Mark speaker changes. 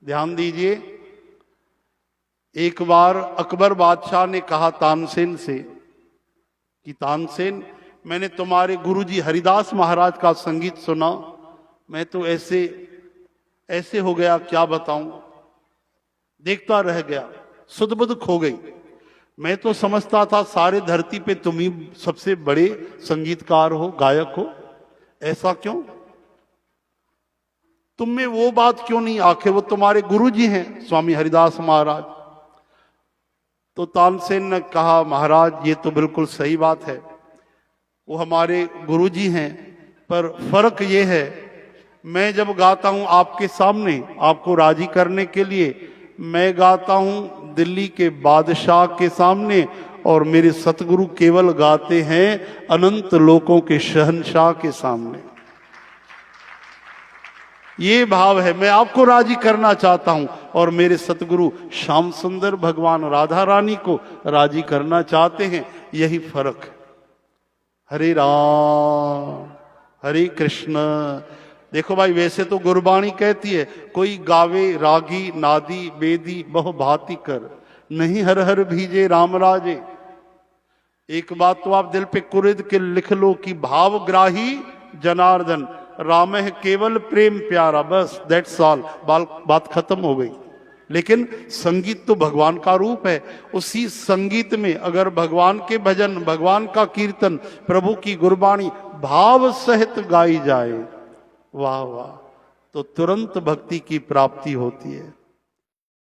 Speaker 1: ध्यान दीजिए, एक बार अकबर बादशाह ने कहा तानसेन से कि तानसेन, मैंने तुम्हारे गुरुजी हरिदास महाराज का संगीत सुना, मैं तो ऐसे हो गया, क्या बताऊं, देखता रह गया, सुध बुध खो गई। मैं तो समझता था सारे धरती पे तुम ही सबसे बड़े संगीतकार हो, गायक हो, ऐसा क्यों? तुम में वो बात क्यों नहीं? आखिर वो तुम्हारे गुरुजी हैं, स्वामी हरिदास महाराज। तो तानसेन ने कहा, महाराज ये तो बिल्कुल सही बात है, वो हमारे गुरुजी हैं, पर फर्क ये है, मैं जब गाता हूं आपके सामने आपको राजी करने के लिए, मैं गाता हूं दिल्ली के बादशाह के सामने, और मेरे सतगुरु केवल गाते हैं अनंत लोकों के शहंशाह के सामने। ये भाव है, मैं आपको राजी करना चाहता हूं और मेरे सतगुरु श्याम सुंदर भगवान राधा रानी को राजी करना चाहते हैं, यही फर्क। हरे राम हरे कृष्ण। देखो भाई, वैसे तो गुरबाणी कहती है, कोई गावे रागी नादी बेदी बहु भांति कर, नहीं हर हर भीजे राम राजे। एक बात तो आप दिल पे कुरिद के लिख लो कि भावग्राही जनार्दन, राम है केवल प्रेम प्यारा, बस दैट्स ऑल, बात खत्म हो गई। लेकिन संगीत तो भगवान का रूप है, उसी संगीत में अगर भगवान के भजन, भगवान का कीर्तन, प्रभु की गुरबाणी भाव सहित गाई जाए, वाह वाह, तो तुरंत भक्ति की प्राप्ति होती है।